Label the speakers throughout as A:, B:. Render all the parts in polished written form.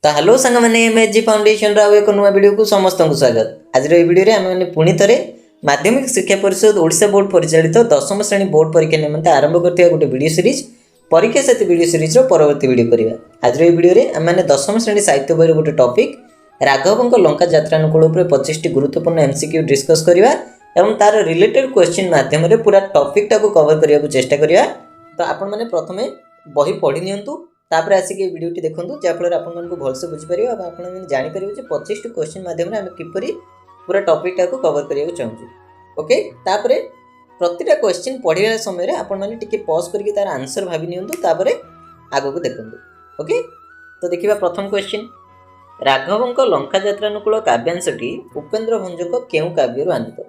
A: तो हेलो सांग मैंने एमएचजी फाउंडेशन एक नुआ वीडियो को समस्त को स्वागत। आज वीडियो आम मैंने पुणी थे माध्यमिक शिक्षा परिषद ओडिशा बोर्ड परिचालित दशम श्रेणी बोर्ड परीक्षा निमंते आरंभ करथिबा गोटे वीडियो सीरीज परीक्षा साथी वीडियो सीरीज परवर्ती वीडियो करवा। आज वीडियो आम मैंने दशम श्रेणी साहित्य बही गोटे टॉपिक राघव लंका यात्रानुकूल 25 गुरुत्वपूर्ण एमसीक्यू डिस्कस करवा एवं तार रिलेटेड क्वेश्चन माध्यम पूरा टॉपिक टाको कवर करने को चेष्टा करवा। तो आपण मैंने प्रथम बही पढ़ी नियंतु तापर आसिक वीडियोटी देखूँ जहाँफल आपको भलसे बुझीपर आप जापर 25 क्वेश्चन माध्यम आम किपरि पूरा टॉपिक टाको कवर करने को चाहूँ। ओके तापर प्रतिटा क्वेश्चन पढ़ा समय आपण मैंने टिके पॉज करके तार आंसर भाभी नियंतु तापर आगो को देखूँ। ओके तो देखिए प्रथम क्वेश्चन राघव लंका यात्रानुकूल काव्यांशटी उपेन्द्र भंजक केउ काव्य आनीत।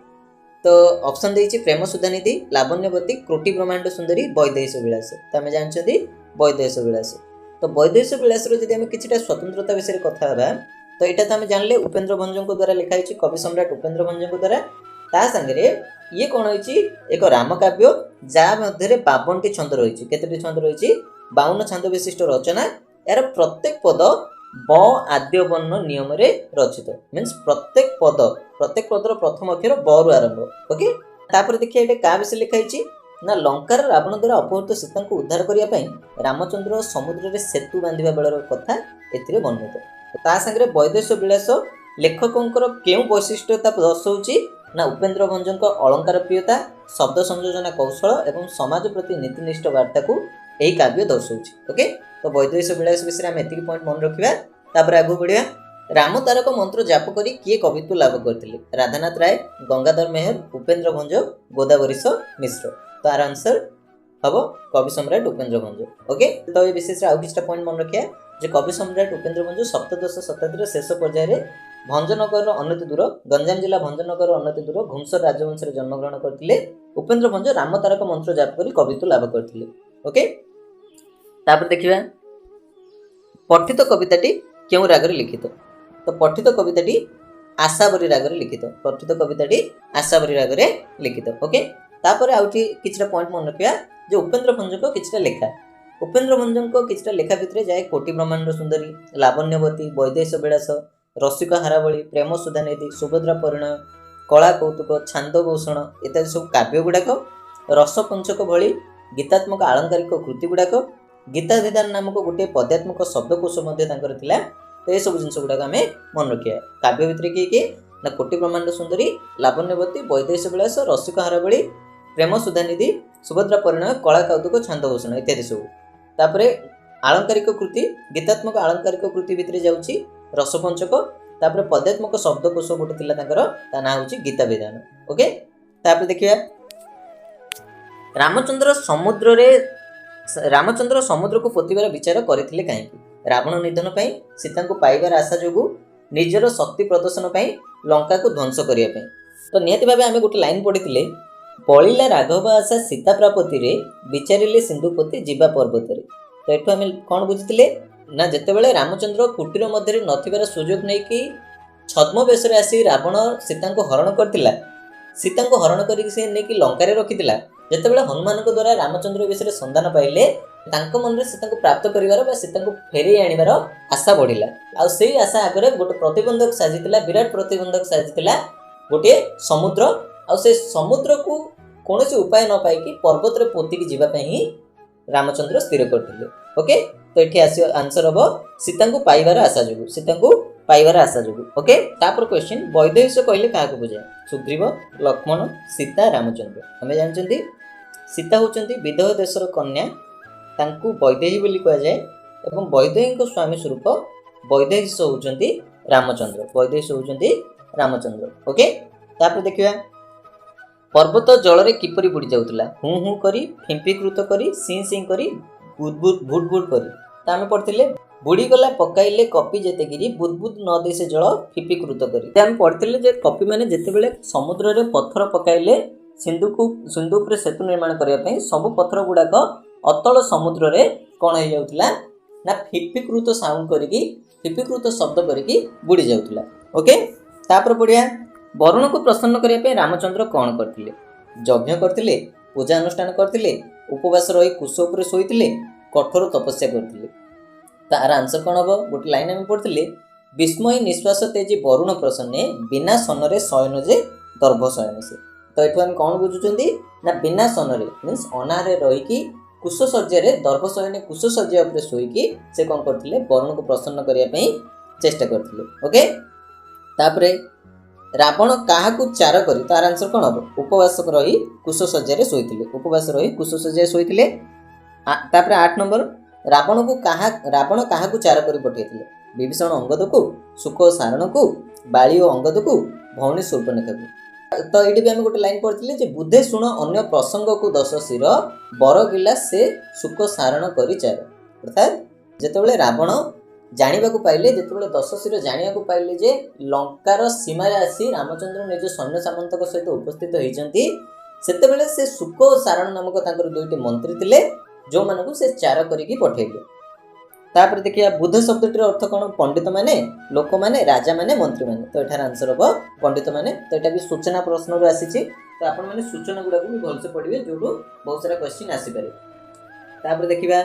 A: तो ऑप्शन देछि प्रेम सुधानिधि, लावण्यवती, कोटि ब्रह्मांड सुंदरी, वैदेश विलास। तो आम जानते वैदेश विलास। तो वैदेश विलास जदि आम किछिटा स्वतंत्रता विषय कथा हेबा तो यहाँ तो आम जानले उपेन्द्र भंजक द्वारा लिखाई कवि सम्राट उपेन्द्र भंजक द्वारा ता संगे ये कौन होइछि एक रामकाव्य जहाँ मध्य 52टी छंद रही। केतोटी छंद रही 52 छंद विशिष्ट रचना। यार प्रत्येक पद ब आद्य वर्ण नियम रे रचित मीन्स प्रत्येक पदर प्रथम अक्षर ब रु आरंभ। ओके तापर देखिए ये क्या विषय लिखाई ना लंकार रावण द्वारा अपहृत सीता को उद्धार करने रामचंद्र समुद्र में सेतु बांधा बेलर कथा ए वर्णित। ता संगे वैदेश विलास लेखकों केउ वैशिष्ट्यता दर्शाऊँच ना उपेन्द्र भंजक अलंकार प्रियता, शब्द संयोजन कौशल एवं समाज प्रति नीतिनिष्ठ वार्ता को यही काव्य दर्शाऊँच। ओके तो वैदेश विलास विषय आम एति पॉइंट मन रखा। तापर आगू बढ़िया राम तारक मंत्र जाप करी किए कवित्व लाभ करते राधानाथ राय, गंगाधर मेहर, उपेन्द्र भंजक, गोदावरीश मिश्र। तार आंसर हम कवि सम्राट उपेन्द्र भंजक। ओके तो ये विशेष आउ किछटा पॉइंट मन रखिया जे कवि सम्राट उपेन्द्र भंजक सप्तदश शताब्दी शेष पर्यायर भंजनगर अनति दूर गंजाम जिला भंजनगर अनति दूर घुमसर राजवंश जन्मग्रहण करते उपेन्द्र भंजक राम तारक मंत्र जाप करी कवित्व लाभ करते। ओके तापर देखिबा पठित कविताटी केउ रागरे लिखित। तो पठित कविताटी आशावरी रागरे लिखित। पठित कविताटी आशावरी रागरे लिखित। ओके तापर आउठी किछटा पॉइंट मन रखिया जे उपेन्द्र भंजक किछटा लेखा। उपेन्द्र भंजक किछटा लेखा भितरे जाए कोटि ब्रह्मांड सुंदरी, लावण्यवती, वैदेश विलास, रसिक हारावली, प्रेम सुधानिधि, सुभद्रा परिणय, कला कौतुक, छांदभूषण इत्यादि सब काव्य गुड़ाक, रसपंचक भली गीतात्मक आलंकारिक कृति गुड़ाक, गीताधिदान नामक गोटे पद्यात्मक शब्दकोश थिला। तो ये सब जिनस गुड़ाक आम मन रखिया। काव्य भितर किए ना कोटि ब्रह्मांड सुंदरी, लावण्यवती, वैदेश विलास, रसिक हारावली, प्रेम सुधानिधि, सुभद्रा परिणय, कला कौतुक, छांदभूषण इत्यादि सब। तापर आलंकारिक कृति गीतात्मक आलंकारिक कृति भितर जाउछि रसपंचक। तापर पद्यात्मक शब्दकोश गोटे थिला तांकर ता ना होछि गीताभिधान। ओके तापर देखिया रामचंद्र समुद्र को पोतिबार विचार करथिले काहेकि? रावण निधन पई, सीता को पाइबार आशा जोगु, निजर शक्ति प्रदर्शन पई, लंका को ध्वंस करिया पई। तो नियति भाबे आमे गोटे लाइन पढिथिले बळिला राघव आशा सीता प्रापति रे विचारिले सिंधुपति जीवा पर्वत रे। तो एठु आमे कोन बुझिथिले ना जेतेबेले रामचंद्र कुटीर मध्य नथिबार सुजोग नै कि छद्म बेश रे आसी रावण सीता को हरण करथिला। सीता को हरण करिक से नै कि लंका रे रखिथिला। जेतेबेले हनुमान को द्वारा रामचंद्र विषय संधान पाइले तांको मन रे सीता को प्राप्त करिवार बा सीता को फेरे आनिबार आशा बढ़िला। आ सेही आशा आगरे गोटे प्रतिबंधक साजिथिला, विराट प्रतिबंधक साजिथिला गोटे समुद्र। आ से समुद्र को कौनसी उपाय न पाई कि पर्वत रे पोती की जीवा पई ही रामचंद्र स्थिर करथिले। ओके तो एठी आंसर हबो सीता को पाइबार आशा जोगु, सीता को पाइबार आशा जोगु। ओके तापर क्वेश्चन वैदेश कहले काहा को बुझाय? सुग्रीव, लक्ष्मण, सीता, रामचंद्र। हमें जानचंदी सीता होचंदी विदेह देशर कन्या, तांकू वैदेही बोली कहा जाए एवं वैदेही स्वामी स्वरूप वैदेही होचंदी रामचंद्र। वैदेही होचंदी रामचंद्र। ओके तापर देखिबा पर्वत जल रे किपरि बुड़ी जाउतला? हूँ हूँ करी, फिंपीकृत करी, सी सी करी, बुदबुद भुट करी। तो आम पढ़ते बुड़ी गला पकाइले कपि जेतेगिरी, बुदबुद न दे से जल फिपीकृत करी। आम पढ़ते कपि माने जेतेबेले समुद्र रे पत्थर पकाइले सिंधु उपरे सेतु निर्माण करने पे सब पत्थर गुड़ाक अतल समुद्र रे कौन हो जाउतला ना फिपीकृत साउंड करिकी, फिपीकृत शब्द करिकी बुड़ी जाउतला। ओके तापर बढ़िया वरुण को प्रसन्न करने पे रामचंद्र कौन करथिले? यज्ञ करथिले, पूजा अनुष्ठान करथिले, उपवास रही कुश उपरे शोइथिले, कठोर तपस्या करथिले। तार आंसर कौन हम गोटे लाइन आम पढ़ी विस्मय निश्वास तेजी वरुण प्रसन्ने बिना सनरे शयन जे गर्भ शयन से। तो ये आम कौन बुझुं ना बिना सनरे मीन्स अनारे रहीकि कुशशଯ୍ୟାରେ दर्भ शयन कुशशଯ୍ୟା उपर शोईकी से कौन करते वरुण को प्रसन्न करने चेष्टा करते। ओके तापरे रावण क्या चार कर तार आंसर कौन हम उपवास रही कुशशଯ୍ୟାରେ शोते उपवास रही कुशशଯ୍ୟାରେ शोते। 8 नंबर रावण क्या चार कर पठे विभीषण अंगद को सुख और सारण को बाली और अंगद को भौणी शूर्पणखा को। तो ये भी आम गोटे लाइन पढ़ी बुद्धे शुण अन्य प्रसंग को 10 शिर बर गिला से सुख सारण कर चार। अर्थात जिते रावण जाना पाइले जिते 10 शिर जाना पाइले जे लंकार सीमार आसी रामचंद्र निज सैन्य सामंत सहित उपस्थित होती से सुख और सारण नामक दुईटी मंत्री थे जो मानक से चार करके पठेले। तापर देखिए बुद्ध शब्दटीर अर्थ कौन पंडित माने लोक माने राजा माने मंत्री माने। तो एठार आंसर हम पंडित माने। तो यहाँ भी सूचना प्रश्न आसी तो आपण मैंने सूचना गुड़ा भी भलसे पढ़े जो बहुत सारा क्वेश्चन आसीपे। तापर देखिए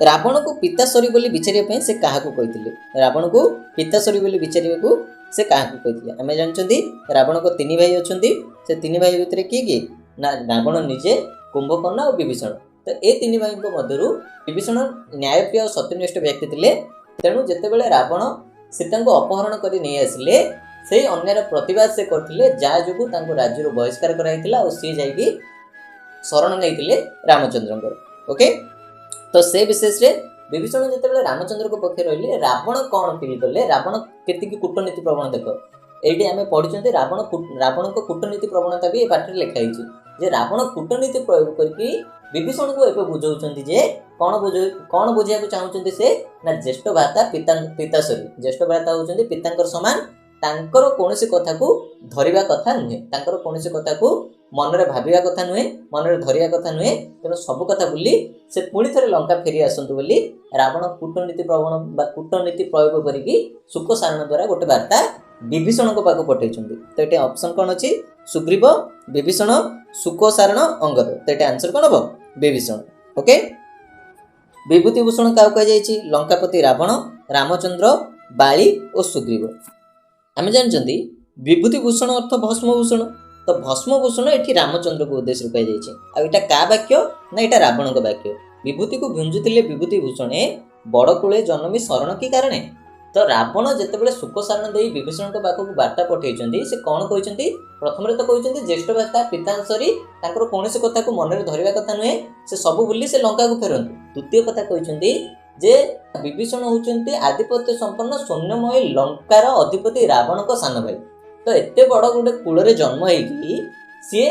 A: रावण को पिताश्वरी बोली विचारिया से क्या कहते रावण को पिताश्वरी बोली विचारिया को से क्या कहते आम जानते रावण को 3 भाई अच्छा से 3 भाई भितर किए ना रावण निजे कुंभकर्ण और विभीषण। तो ये 3 भाई मध्य विभीषण न्यायप्रिय और सत्यनिष्ठ व्यक्ति थे तेणु जितेबाला रावण सीता को अपहरण कर नहीं आसिले से अन्यार प्रतिवाद से करते जहाँ जो राज्य बहिष्कार कराइला और सी जा शरण नहीं रामचंद्र। ओके तो से विशेष विभीषण जिते रामचंद्र को पक्ष रही रावण कौन फील कले रावण केतिकी कूटनीति प्रवण देख ये आम पढ़ी रावण को कूटनीति प्रवणता भी पाठ में लिखाई जे रावण कूटनीति प्रयोग करके विभीषण को एवं बुझाऊँ जे कौन बुझा चाहते से ना ज्येष्ठ भ्राता पिताश्वरी ज्येष्ठ भ्राता होती पिता सामान तांकर कौन कथा को धरवा कथा नुहे तांकर कौन कथा को मन में भाविया कथा नुहे मन में धरिया कथा नुहे तेणु सब कथा भूली से पुणी थे लंका फेरी आसतु बोली रावण कूटनीति प्रवण कूटनीति प्रयोग करके सुख सारण द्वारा गोटे वार्ता विभीषण को पाक पठे। तो ये ऑप्शन कौन अच्छी सुग्रीव विभीषण सुख सारण अंगद। तो ये आंसर कौन हम विभीषण। ओके विभूतिभूषण क्या कहुई लंकापति रावण रामचंद्र बाली और सुग्रीव। आम जानते विभूतिभूषण अर्थ भस्मभूषण। तो भस्मभूषण ये रामचंद्र को उद्देश्य कहुई आटा क्या वाक्य ना यहाँ रावण का वाक्य विभूति को भुंजुले विभूतिभूषणे बड़ कूले जन्मी शरण की कारण। तो रावण जितेबाला सुख सारण दे विभीषण के पाखक वार्ता पठे से कौन कहते प्रथम तो कहते ज्येष्ठ भ्राता पिताश्वरी कौन कथा को मन में धरवा कथा नुहे से सब भूली से लंका को फेरतु। द्वितीय कथा कहते जे विभीषण होती आधिपत्य संपन्न स्वर्णमय लंकार अधिपति रावण को सान भाई। तो एत बड़ गोटे कूल जन्म होगी सी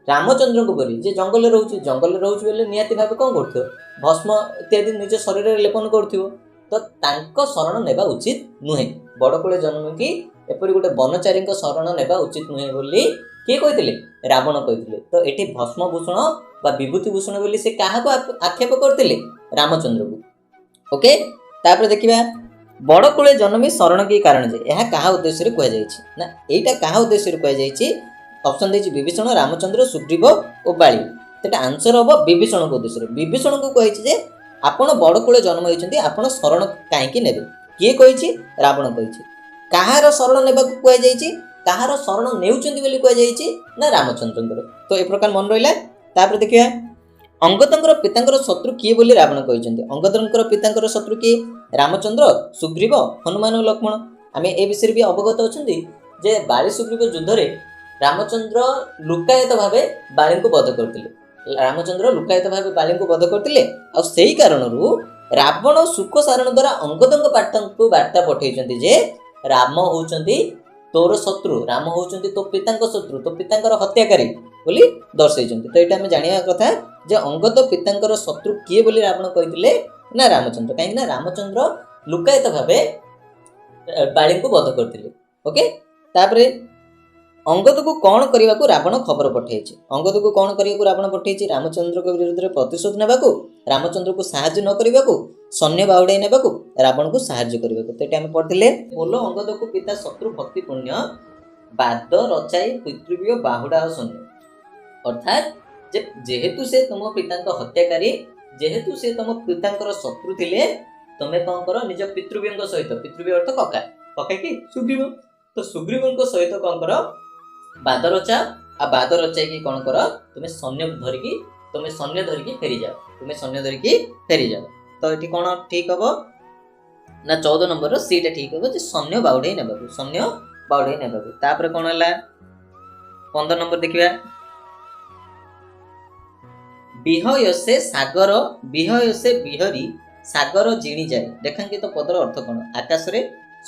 A: रामचंद्र को बोली जे जंगल रोचे बोले निहाती भाव कौन कर भस्म इत्यादि निज शरीर में लेपन कर तो तांको शरण नेबा उचित नुहे बड़ कूले जन्म कि एपरी गोटे बनचारी शरण नेबा उचित नुहे बोली किए कहते रावण कहते। तो ये भस्मभूषण बा विभूतिभूषण बोली से क्या आक्षेप करते रामचंद्र को। ओके तापर देखिए बड़ कूले जन्मी शरण की कारण जे यह क्या उद्देश्य कहुई ना यहाँ क्या उद्देश्य कहुई ऑप्शन दे विभीषण रामचंद्र सुग्रीव और बाली। तो आंसर हम विभीषण को उद्देश्य विभीषण को कही आपण बड़ कूले जन्म होती आपण शरण कहीं ने किए कही रावण कही कहार शरण ने कहुई कहार शरण नेउचंती कहुई ना रामचंद्र। तो ये प्रकार मन रहा। देखिए अंगदर पिता शत्रु किए बोली रावण कही अंगदर पिता शत्रु किए रामचंद्र सुग्रीव हनुमान और लक्ष्मण। आम ए विषय भी अवगत अच्छा बाली सुग्रीव युद्ध में रामचंद्र लुकायत भाव बाली को वध करते रामचंद्र लुकायत भाव बाली को वध करते और सही कारण रावण सुख सारण द्वारा अंगद को वार्ता पठे जे राम होती तोर शत्रु राम होती तो पिता शत्रु तो पिता हत्याकारी बोली दर्शे। तो ये जाना कथा जे अंगद पिता शत्रु किए बोली रावण कहते ना रामचंद्र कहीं रामचंद्र लुकायत भाव बाली को वध करते। ओके तापरे अंगद को कौन करने को रावण खबर पठे अंगद को कौन करने को रावण पठे रामचंद्र के विरुद्ध में प्रतिशोध नेबा रामचंद्र को साहाय्य न करने को सैन्य बाहुड़ाई नेबा रावण को साहाय्य करने को। तो आम पढ़ते बोलो अंगद को पिता शत्रु भक्ति पुण्य बाद रचाई पितृव्य बाहुड़ा और सैन्य। अर्थात जेहेतु से तुम पिता हत्याकारी जेहेतु से तुम पिता शत्रु थे ତମେ କଣ କର ନିଜ ପିତୃବ୍ୟଙ୍କ ସହିତ, ପିତୃବ୍ୟ ଅର୍ଥ କକା, କକା କି ସୁଗ୍ରୀବ, ତ ସୁଗ୍ରୀବଙ୍କ ସହିତ କଣ କର ବାଦ ରଚାଅ, ଆଉ ବାଦ ରଚାଇକି କଣ କର ତୁମେ ସୈନ୍ୟ ଧରିକି ଫେରିଯାଅ, ତ ଏଠି କଣ ଠିକ ହବ ନା 14 ନମ୍ବରର ସିଟା ଠିକ ହବ ଯେ ସୈନ୍ୟ ବାଉଢେଇ ନେବାକୁ। ତାପରେ କଣ ହେଲା 15 ନମ୍ବର ଦେଖିବା, ବିହୟସେ ବିହରି ସାଗର ଜିଣିଯାଏ। ରେଖାଙ୍କିତ ପଦର ଅର୍ଥ କଣ? ଆକାଶରେ,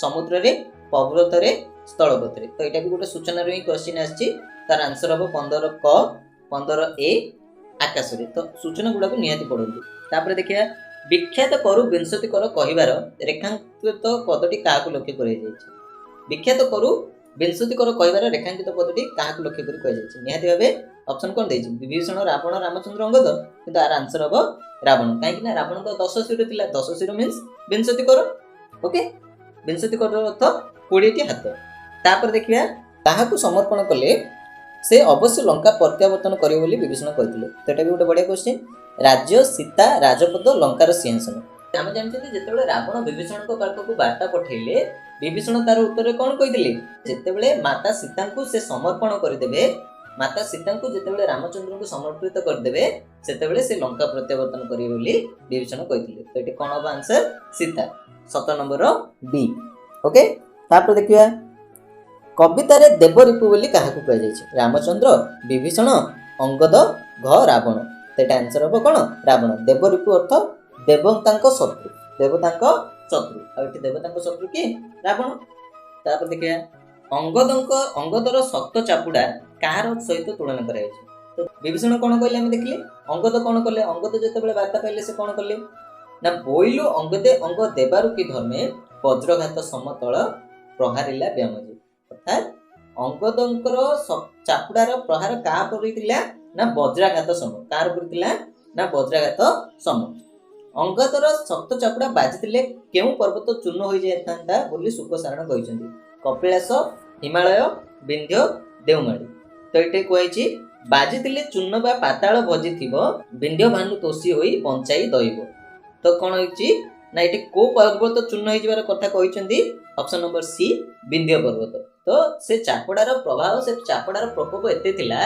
A: ସମୁଦ୍ରରେ, ପର୍ବତରେ, ସ୍ଥଳପଥରେ। ତ ଏଇଟା ବି ଗୋଟେ ସୂଚନାରୁ ହିଁ କ୍ୱେଶ୍ଚିନ୍ ଆସିଛି। ତାର ଆନ୍ସର ହବ 15 କ, 15 ଏ ଆକାଶରେ। ତ ସୂଚନା ଗୁଡାକୁ ନିହାତି ପଢନ୍ତୁ। ତାପରେ ଦେଖିବା, ବିଖ୍ୟାତ କରୁ ବିଂଶତି କର କହିବାର ରେଖାଙ୍କିତ ପଦଟି କାହାକୁ ଲକ୍ଷ୍ୟ କରାଯାଇଛି? ବିଖ୍ୟାତ କରୁ ବିଂଶତି କର କହିବାର ରେଖାଙ୍କିତ ପଦଟି କାହାକୁ ଲକ୍ଷ୍ୟ କରି କୁହାଯାଇଛି? ନିହାତି ଭାବେ ଅପସନ କଣ ଦେଇଛି? ବିଭୀଷଣ, ରାବଣ, ରାମଚନ୍ଦ୍ର, ଅଙ୍ଗଦ। କିନ୍ତୁ ଆର ଆନ୍ସର ହବ ରାବଣ। କାହିଁକି ନା ରାବଣଙ୍କ 10 ଶିର ଥିଲା, 10 ଶିର ମିନ୍ସ ବିଂଶତି କର। ଓକେ, ବିଂଶତି କର ଅର୍ଥ 20ଟି ହାତ। ତାପରେ ଦେଖିବା, ତାହାକୁ ସମର୍ପଣ କଲେ ସେ ଅବଶ୍ୟ ଲଙ୍କା ପ୍ରତ୍ୟାବର୍ତ୍ତନ କରିବ ବୋଲି ବିଭୀଷଣ କହିଥିଲେ। ତ ଏଟା ବି ଗୋଟେ ବଢିଆ କ୍ୱେଶ୍ଚିନ୍। ରାଜ୍ୟ, ସୀତା, ରାଜପଦ, ଲଙ୍କାର ସିଂହାସନ। ଆମେ ଜାଣିଛନ୍ତି ଯେତେବେଳେ ରାବଣ ବିଭୀଷଣଙ୍କ ପାଖକୁ ବାର୍ତ୍ତା ପଠେଇଲେ, ବିଭୀଷଣ ତାର ଉତ୍ତରରେ କଣ କହିଥିଲେ? ଯେତେବେଳେ ମାତା ସୀତାଙ୍କୁ ସେ ସମର୍ପଣ କରିଦେବେ, ମାତା ସୀତାଙ୍କୁ ଯେତେବେଳେ ରାମଚନ୍ଦ୍ରଙ୍କୁ ସମର୍ପିତ କରିଦେବେ, ସେତେବେଳେ ସେ ଲଙ୍କା ପ୍ରତ୍ୟାବର୍ତ୍ତନ କରିବେ ବୋଲି ବିଭୀଷଣ କହିଥିଲେ। ତ ଏଠି କଣ ହବ ଆନ୍ସର? ସୀତା। 17 ନମ୍ବର ବି। ଓକେ, ତାପରେ ଦେଖିବା, କବିତାରେ ଦେବରିପୁ ବୋଲି କାହାକୁ କୁହାଯାଇଛି? ରାମଚନ୍ଦ୍ର, ବିଭୀଷଣ, ଅଙ୍ଗଦ, ରାବଣ। ସେଟା ଆନ୍ସର ହବ କଣ? ରାବଣ। ଦେବରିପୁ ଅର୍ଥ ଦେବତାଙ୍କ ଶତ୍ରୁ, ଆଉ ଏଠି ଦେବତାଙ୍କ ଶତ୍ରୁ କିଏ? ରାବଣ। ତାପରେ ଦେଖିବା, ଅଙ୍ଗଦର ଶକ୍ତ ଚାପୁଡା କାହାର ସହିତ ତୁଳନା କରାଯାଇଛି? ତ ବିଭୀଷଣ କଣ କହିଲେ ଆମେ ଦେଖିଲେ, ଅଙ୍ଗଦ କଣ କଲେ? ଅଙ୍ଗଦ ଯେତେବେଳେ ବାର୍ତ୍ତା ପାଇଲେ ସେ କଣ କଲେ ନା, ବୋଇଲୁ ଅଙ୍ଗଦେ ଅଙ୍ଗ ଦେବାରୁ କି ଧର୍ମେ ବଜ୍ରଘାତ ସମତଳ ପ୍ରହାରିଲା ବ୍ୟାମଜି। ଅର୍ଥାତ୍ ଅଙ୍ଗଦଙ୍କର ଚାପୁଡାର ପ୍ରହାର କାହା ପରି ଥିଲା ନା ବଜ୍ରାଘାତ ସମ। କାହାର ପରି ଥିଲା ନା ବଜ୍ରାଘାତ ସମ। ଅଙ୍ଗଦର ଶକ୍ତ ଚାପୁଡା ବାଜିଥିଲେ କେଉଁ ପର୍ବତ ଚୂର୍ଣ୍ଣ ହୋଇଯାଇଥାନ୍ତା ବୋଲି ଶୁକସାରଣ କହିଛନ୍ତି? କପିଳାସ, ହିମାଳୟ, ବିନ୍ଧ୍ୟ, ଦେଓମାଳି। ତ ଏଠି କୁହାଯାଇଛି, ବାଜିଥିଲେ ଚୂର୍ଣ୍ଣ ବା ପାତାଳ ଭଜିଥିବ, ବିନ୍ଧ୍ୟ ଭାନୁ ତୋଷୀ ହୋଇ ବଞ୍ଚାଇ ଦଇବ। ତ କଣ ହେଇଛି ନା ଏଠି କୋଉ ପର୍ବତ ଚୂର୍ଣ୍ଣ ହେଇଯିବାର କଥା କହିଛନ୍ତି? ଅପସନ ନମ୍ବର ସି, ବିନ୍ଧ୍ୟ ପର୍ବତ। ତ ସେ ଚାପୁଡାର ପ୍ରଭାବ, ସେ ଚାପୁଡାର ପ୍ରକୋପ ଏତେ ଥିଲା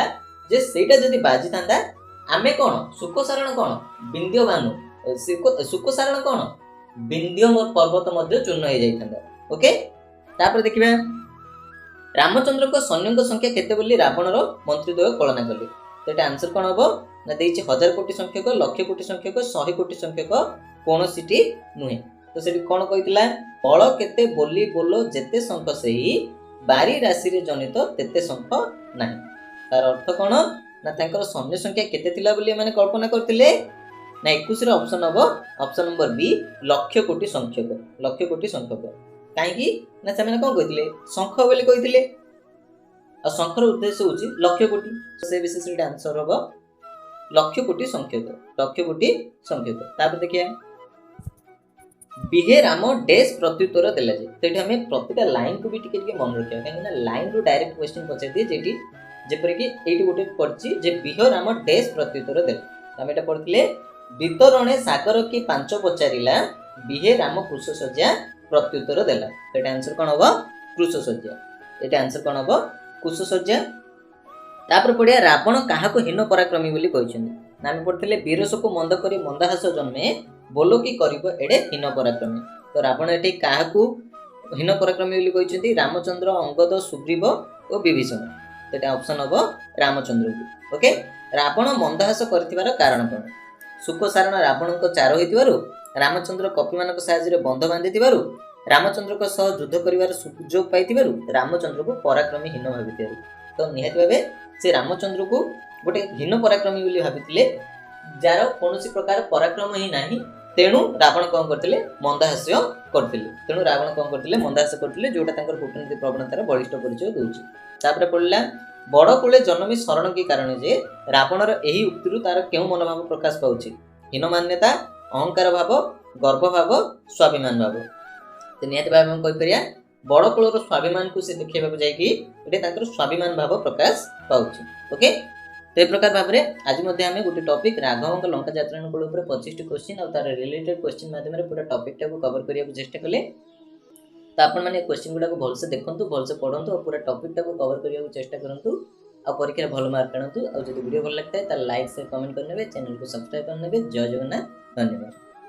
A: ଯେ ସେଇଟା ଯଦି ବାଜିଥାନ୍ତା, ଆମେ କଣ ଶୁକସାରଣ କଣ ବିନ୍ଧ୍ୟ ଭାନୁ, ଶୁକସାରଣ କଣ ବିନ୍ଧ୍ୟ ପର୍ବତ ମଧ୍ୟ ଚୂର୍ଣ୍ଣ ହେଇଯାଇଥାନ୍ତା। ଓକେ, ତାପରେ ଦେଖିବା, ରାମଚନ୍ଦ୍ରଙ୍କ ସୈନ୍ୟଙ୍କ ସଂଖ୍ୟା କେତେ ବୋଲି ରାବଣର ମନ୍ତ୍ରୀଦ୍ୱୟ କଳନା କଲେ? ତ ଏଟା ଆନ୍ସର କଣ ହବ ନା, ଦେଇଛି 1000 କୋଟି ସଂଖ୍ୟକ, ଲକ୍ଷ କୋଟି ସଂଖ୍ୟକ, 100 କୋଟି ସଂଖ୍ୟକ, କୌଣସିଟି ନୁହେଁ। ତ ସେଠି କଣ କହିଥିଲା? ବଳ କେତେ ବୋଲି ବୋଲ ଯେତେ ଶଙ୍ଖ ସେଇ, ବାରି ରାଶିରେ ଜନିତ ତେତେ ଶଙ୍ଖ ନାହିଁ। ତାର ଅର୍ଥ କଣ ନା, ତାଙ୍କର ସୈନ୍ୟ ସଂଖ୍ୟା କେତେ ଥିଲା ବୋଲି ଏମାନେ କଳ୍ପନା କରିଥିଲେ ନା 21ର ଅପସନ ହବ ଅପସନ ନମ୍ବର ବି, ଲକ୍ଷ କୋଟି ସଂଖ୍ୟକ। କାହିଁକି ନା ସେମାନେ କଣ କହିଥିଲେ? ଶଙ୍ଖ ବୋଲି କହିଥିଲେ, ଆଉ ଶଙ୍ଖର ଉଦ୍ଦେଶ୍ୟ ହଉଛି ଲକ୍ଷ କୋଟି। ସେ ବିଶେଷ ଆନ୍ସର ହବ ଲକ୍ଷ କୋଟି ସଂଖ୍ୟକ। ତାପରେ ଦେଖିବା, ବିହେ ରାମ ଡେସ୍ ପ୍ରତ୍ୟୁତ୍ତର ଦେଲା ଯେ। ତ ଏଠି ଆମେ ପ୍ରତିଟା ଲାଇନକୁ ବି ଟିକେ ମନେ ରଖିବା, କାହିଁକି ନା ଲାଇନରୁ ଡାଇରେକ୍ଟ କ୍ୱେଶ୍ଚିନ ପଚାରିଦିଏ। ଯେଠି ଯେପରିକି ଏଇଠି ଗୋଟେ ପଡିଛି ଯେ ବିହ ରାମ ଡେସ୍ ପ୍ରତ୍ୟୁତ୍ତର ଦେଲା। ଆମେ ଏଟା ପଢିଥିଲେ, ବିତରଣେ ସାଗର କି ପାଞ୍ଚ ପଚାରିଲା, ବିହେ ରାମ କୁଶସଜ୍ଜା ପ୍ରତ୍ୟୁତ୍ତର ଦେଲା। ଏଟା ଆନ୍ସର କଣ ହବ? କୁଶସଜ୍ଜା। ତାପରେ ପଢିବା, ରାବଣ କାହାକୁ ହୀନ ପରାକ୍ରମୀ ବୋଲି କହିଛନ୍ତି? ନା ଆମେ ପଢିଥିଲେ, ବୀରସକୁ ମନ୍ଦ କରି ମନ୍ଦାହାସ ଜନ୍ମେ, ବୋଲ କି କରିବ ଏଡେ ହୀନ ପରାକ୍ରମୀ। ତ ରାବଣ ଏଠି କାହାକୁ ହୀନ ପରାକ୍ରମୀ ବୋଲି କହିଛନ୍ତି? ରାମଚନ୍ଦ୍ର, ଅଙ୍ଗଦ, ସୁଗ୍ରୀବ ଓ ବିଭୀଷଣ। ସେଟା ଅପସନ ହବ ରାମଚନ୍ଦ୍ରକୁ। ଓକେ, ରାବଣ ମନ୍ଦାହାସ କରିଥିବାର କାରଣ କଣ? ଶୁକସାରଣ ରାବଣଙ୍କ ଚାର ହୋଇଥିବାରୁ, ରାମଚନ୍ଦ୍ର କପିମାନଙ୍କ ସାହାଯ୍ୟରେ ବନ୍ଧ ବାନ୍ଧିଥିବାରୁ, ରାମଚନ୍ଦ୍ରଙ୍କ ସହ ଯୁଦ୍ଧ କରିବାର ସୁଯୋଗ ପାଇଥିବାରୁ, ରାମଚନ୍ଦ୍ରକୁ ପରାକ୍ରମୀ ହୀନ ଭାବିଥିବାରୁ। ତ ନିହାତି ଭାବେ ସେ ରାମଚନ୍ଦ୍ରକୁ ଗୋଟେ ହୀନ ପରାକ୍ରମୀ ବୋଲି ଭାବିଥିଲେ, ଯାର କୌଣସି ପ୍ରକାର ପରାକ୍ରମ ହିଁ ନାହିଁ। ତେଣୁ ରାବଣ କଣ କରିଥିଲେ? ମନ୍ଦାହାସ୍ୟ କରିଥିଲେ। ଯୋଉଟା ତାଙ୍କର କୂଟନୀତି ପ୍ରବଣତାର ବଳିଷ୍ଠ ପରିଚୟ ଦଉଛି। ତାପରେ ପଡିଲା, ବଡ କୂଳେ ଜନମୀ ଶରଣ କି କାରଣ ଯେ। ରାବଣର ଏହି ଉକ୍ତିରୁ ତାର କେଉଁ ମନୋଭାବ ପ୍ରକାଶ ପାଉଛି? ହୀନମାନ୍ୟତା, ଅହଙ୍କାର ଭାବ, ଗର୍ବ ଭାବ, ସ୍ୱାଭିମାନ ଭାବ। ନିହାତି ଭାବେ ଆମେ କହିପାରିବା, ବଡ କୂଳର ସ୍ୱାଭିମାନକୁ ସେ ଦେଖେଇବାକୁ ଯାଇକି ଏଠି ତାଙ୍କର ସ୍ୱାଭିମାନ ଭାବ ପ୍ରକାଶ ପାଉଛି। ଓକେ, तो ए प्रकार भाव में आज आम गोटे टॉपिक राघव लंका यात्रानुकूल 25 क्वेश्चन और तार रिलेटेड क्वेश्चन माध्यम पूरा टॉपिक टाको कवर करने को चेष्टा कले। तो आपण मैंने क्वेश्चन गुड़ा भलसे देखूँ भलसे पढ़ु और पूरा टॉपिक टाको कवर करने को चेष्टा करूँ आ परीक्षा भल मार्क आणतु। और जब वीडियो भल लगता है लाइक शेयर कमेंट करने चैनल को सब्सक्राइब करने। जय जगन्नाथ, धन्यवाद।